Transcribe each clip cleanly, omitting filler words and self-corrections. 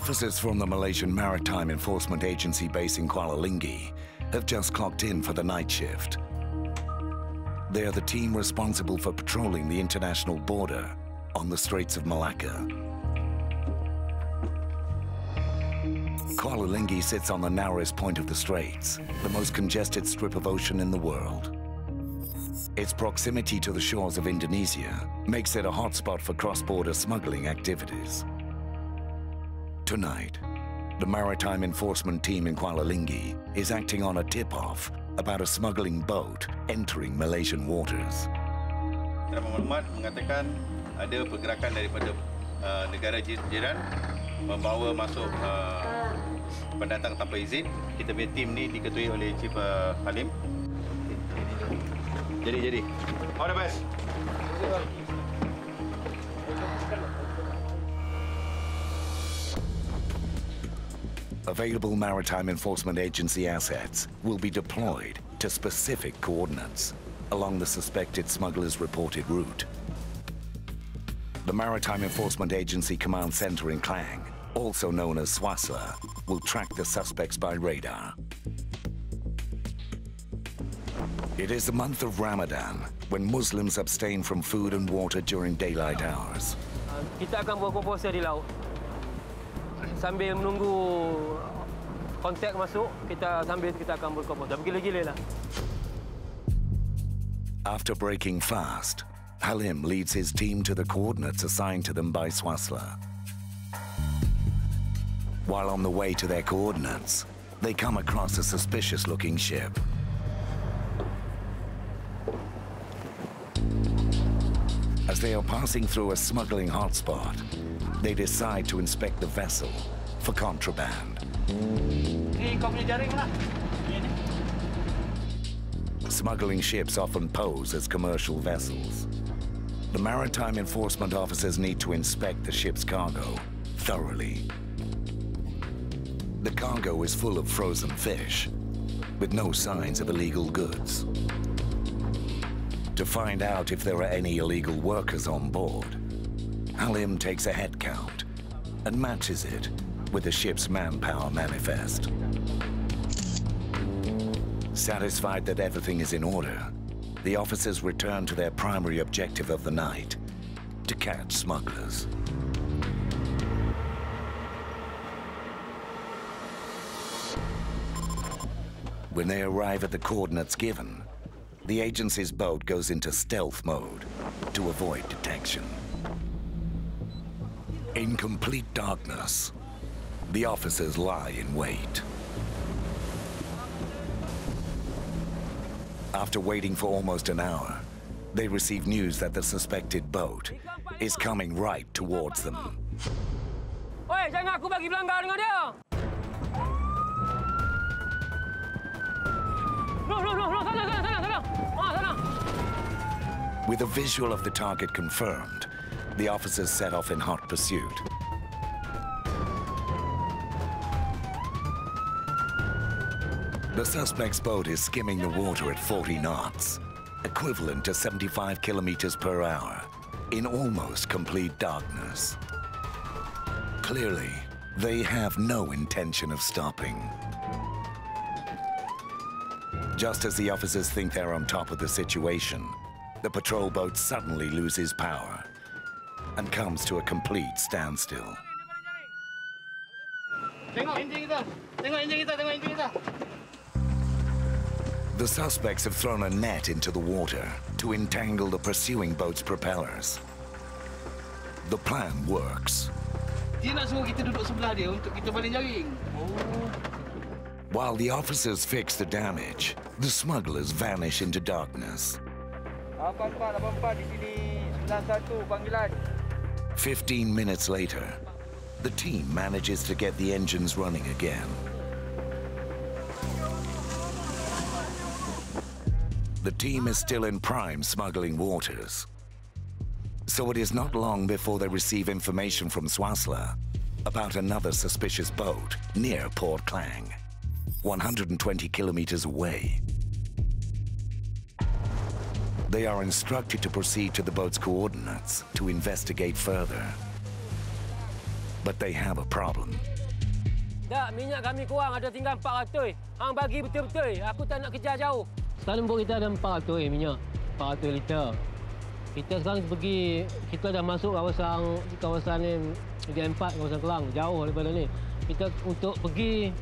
Officers from the Malaysian Maritime Enforcement Agency base in Kuala Linggi have just clocked in for the night shift. They are the team responsible for patrolling the international border on the Straits of Malacca. Kuala Linggi sits on the narrowest point of the Straits, the most congested strip of ocean in the world. Its proximity to the shores of Indonesia makes it a hotspot for cross-border smuggling activities. Tonight, the Maritime Enforcement team in Kuala Linggi is acting on a tip-off about a smuggling boat entering Malaysian waters. Maklumat mengatakan ada pergerakan daripada negara jiran membawa masuk pendatang tanpa izin. Kita punya tim ni diketuai oleh Chief Halim. Jadi. All the best. Available Maritime Enforcement Agency assets will be deployed to specific coordinates along the suspected smuggler's reported route. The Maritime Enforcement Agency Command Center in Klang, also known as Swasla, will track the suspects by radar. It is the month of Ramadan, when Muslims abstain from food and water during daylight hours. Kita akan buat komposer di laut. Sambil menunggu kontak masuk, kita akan berkomposer. Gila-gila lah. After breaking fast, Halim leads his team to the coordinates assigned to them by Swasla. While on the way to their coordinates, they come across a suspicious-looking ship. As they are passing through a smuggling hotspot, they decide to inspect the vessel for contraband. Smuggling ships often pose as commercial vessels. The maritime enforcement officers need to inspect the ship's cargo thoroughly. The cargo is full of frozen fish, with no signs of illegal goods. To find out if there are any illegal workers on board, Halim takes a head count and matches it with the ship's manpower manifest. Satisfied that everything is in order, the officers return to their primary objective of the night, to catch smugglers. When they arrive at the coordinates given, the agency's boat goes into stealth mode to avoid detection. In complete darkness, the officers lie in wait. After waiting for almost an hour, they receive news that the suspected boat is coming right towards them. Oi, jangan aku bagi pelanggar dengan dia. No, sana. With a visual of the target confirmed, the officers set off in hot pursuit. The suspect's boat is skimming the water at 40 knots, equivalent to 75 kilometers per hour, in almost complete darkness. Clearly, they have no intention of stopping. Just as the officers think they're on top of the situation, the patrol boat suddenly loses power and comes to a complete standstill. Tengok enjin kita. The suspects have thrown a net into the water to entangle the pursuing boat's propellers. The plan works. Dia nak suruh kita duduk sebelah dia untuk kita baling jaring. While the officers fix the damage, the smugglers vanish into darkness. 8484 di sini 91 panggilan. 15 minutes later, the team manages to get the engines running again. The team is still in prime smuggling waters. So it is not long before they receive information from Swasla about another suspicious boat near Port Klang, 120 kilometers away. They are instructed to proceed to the boat's coordinates to investigate further. But they have a problem. Tak, minyak kami kurang, ada tinggal 400. Hang bagi betul-betul. Aku tak nak kejar jauh. Sekarang pun kita ada 400 minyak. 400 liter. Kita sekarang pergi, kita dah masuk kawasan ni, G4, kawasan Kelang, jauh daripada ni. Kita untuk pergi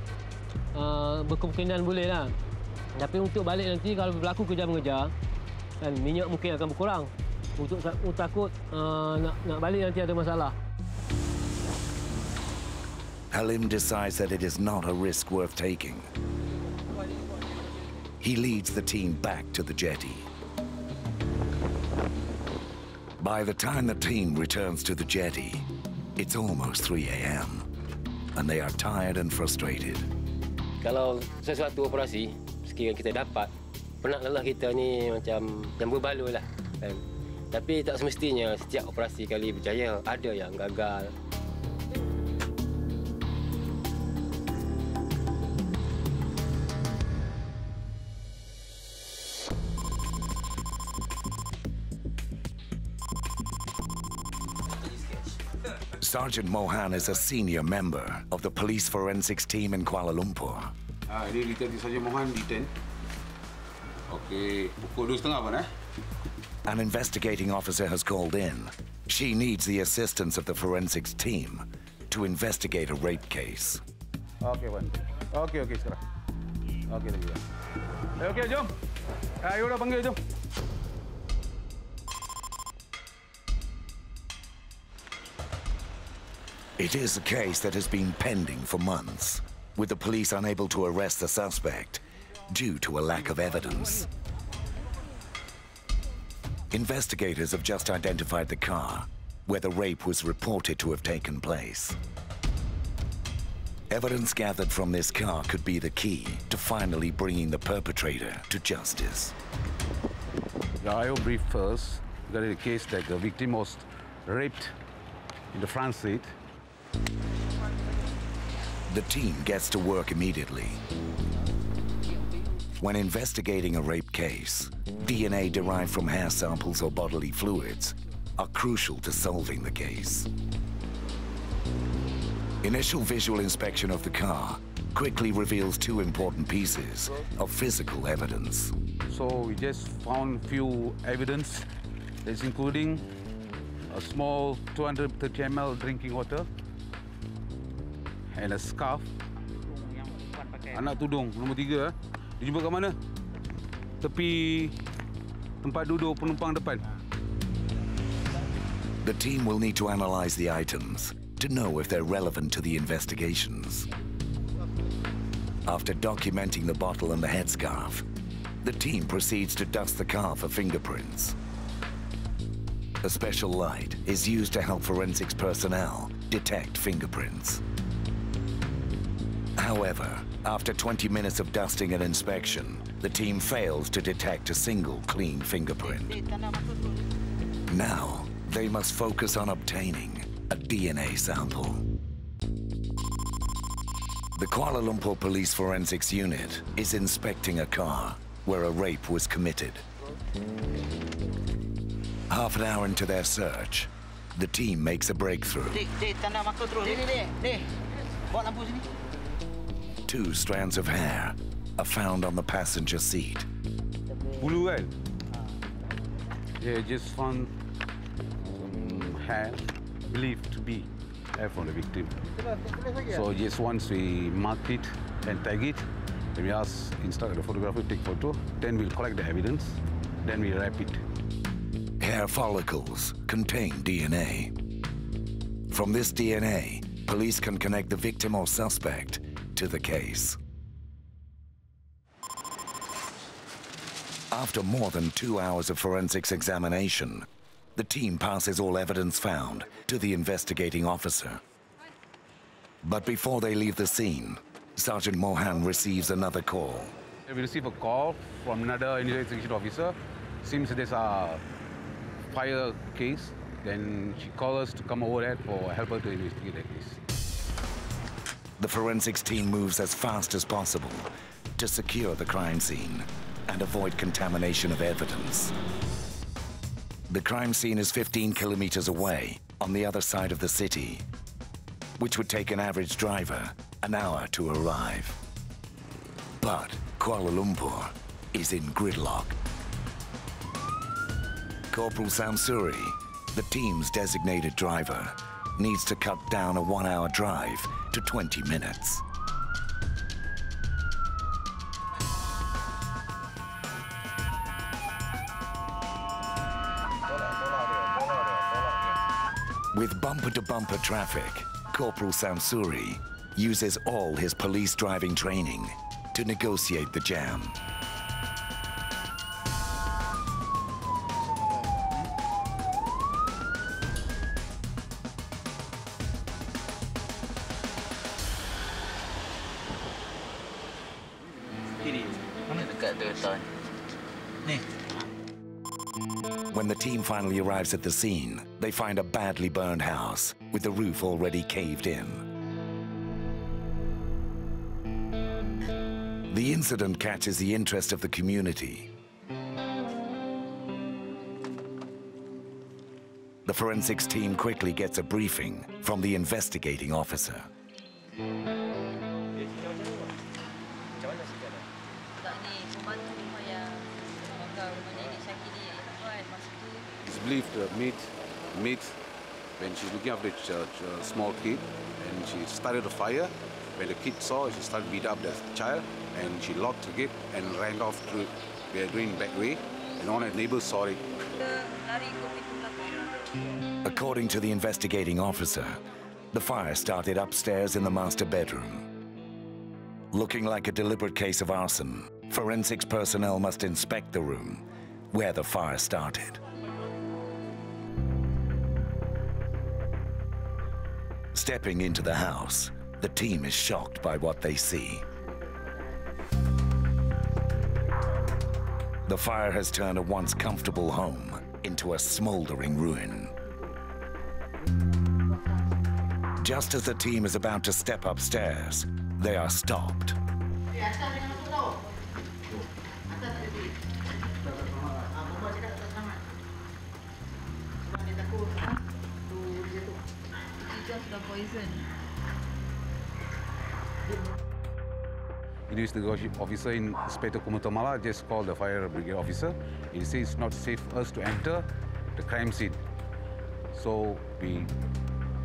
berkemungkinan boleh lah. Tapi untuk balik nanti kalau berlaku kejar-mengejar, kan minyak mungkin akan berkurang. Untuk takut nak balik nanti ada masalah. Halim decides that it is not a risk worth taking. He leads the team back to the jetty. By the time the team returns to the jetty, it's almost 3 a.m. and they are tired and frustrated. Kalau sesuatu operasi, sekiranya kita dapat, penatlah kita ni macam yang berbaloi lah. Kan? Tapi tak semestinya setiap operasi kali berjaya, ada yang gagal. Sergeant Mohan is a senior member of the police forensics team in Kuala Lumpur. Ini Lieutenant Sergeant Mohan di 10. Okey, pukul 2.30 Puan An investigating officer has called in. She needs the assistance of the forensics team to investigate a rape case. Okey Puan. Okey sekarang. Okey lagi. Okey jom. Ayo dah panggil jom. It is a case that has been pending for months, with the police unable to arrest the suspect due to a lack of evidence. Investigators have just identified the car where the rape was reported to have taken place. Evidence gathered from this car could be the key to finally bringing the perpetrator to justice. I will brief first. There is a case that the victim was raped in the front seat. The team gets to work immediately. When investigating a rape case, DNA derived from hair samples or bodily fluids are crucial to solving the case. Initial visual inspection of the car quickly reveals two important pieces of physical evidence. So we just found few evidence that's including a small 230 ml drinking water and a scarf. Anak tudung nombor 3. Dijumpa kat mana? Tepi tempat duduk penumpang depan. The team will need to analyze the items to know if they're relevant to the investigations. After documenting the bottle and the headscarf, the team proceeds to dust the car for fingerprints. A special light is used to help forensics personnel detect fingerprints. However, after 20 minutes of dusting and inspection, the team fails to detect a single clean fingerprint. Now, they must focus on obtaining a DNA sample. The Kuala Lumpur Police Forensics Unit is inspecting a car where a rape was committed. Half an hour into their search, the team makes a breakthrough. Two strands of hair are found on the passenger seat. Bulu kan? Yeah, just found some hair believed to be hair from the victim. So just once we mark it and tag it, then we instruct the photographer to take photo, then we'll collect the evidence, then we wrap it. Hair follicles contain DNA. From this DNA, police can connect the victim or suspect to the case. After more than 2 hours of forensics examination, the team passes all evidence found to the investigating officer. But before they leave the scene, Sergeant Mohan receives another call. We receive a call from another investigation officer. Seems there's a fire case. Then she calls us to come over there for help her to investigate the case. The forensics team moves as fast as possible to secure the crime scene and avoid contamination of evidence. The crime scene is 15 kilometers away on the other side of the city, which would take an average driver an hour to arrive. But Kuala Lumpur is in gridlock. Corporal Samsuri, the team's designated driver, needs to cut down a 1-hour drive to 20 minutes. With bumper-to-bumper traffic, Corporal Samsuri uses all his police driving training to negotiate the jam. When the team finally arrives at the scene, they find a badly burned house with the roof already caved in. The incident catches the interest of the community. The forensics team quickly gets a briefing from the investigating officer. It's believed meet when she's looking after the small kid, and she started a fire. When the kid saw, she started beat up the child, and she locked the gate and ran off through the back way, and all the neighbors saw it. According to the investigating officer, the fire started upstairs in the master bedroom. Looking like a deliberate case of arson, forensics personnel must inspect the room where the fire started. Stepping into the house, the team is shocked by what they see. The fire has turned a once comfortable home into a smoldering ruin. Just as the team is about to step upstairs, they are stopped. Investigation officer in Inspector Kumutamala just called the fire brigade officer. He says it's not safe for us to enter the crime scene. So we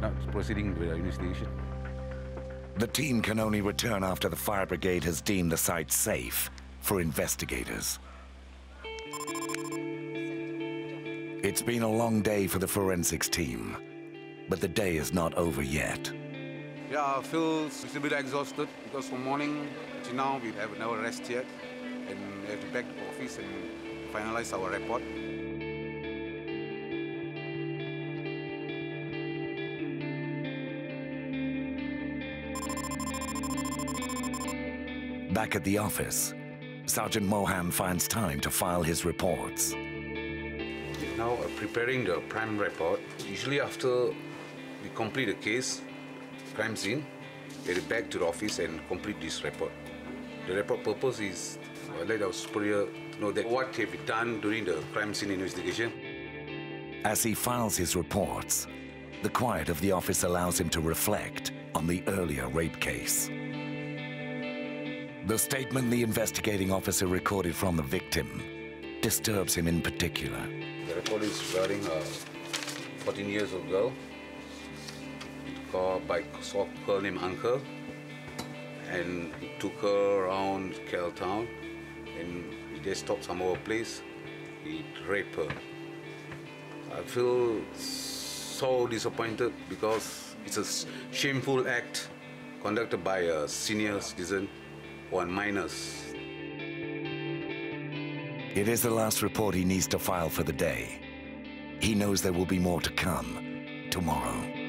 not proceeding with the investigation. The team can only return after the fire brigade has deemed the site safe for investigators. It's been a long day for the forensics team, but the day is not over yet. Yeah, I feel a little bit exhausted because from morning to now we have no rest yet, and we have to back to the office and finalize our report. Back at the office, Sergeant Mohan finds time to file his reports. Now preparing the crime report. Usually after we complete the case, crime scene, get it back to the office and complete this report. The report purpose is let our superior know that what have been done during the crime scene investigation. As he files his reports, the quiet of the office allows him to reflect on the earlier rape case. The statement the investigating officer recorded from the victim disturbs him in particular. The report is regarding a 14 years old girl called by her name Uncle, and he took her around KL town, and he just stopped some other place. He raped her. I feel so disappointed because it's a shameful act conducted by a senior citizen on minors. It is the last report he needs to file for the day. He knows there will be more to come tomorrow.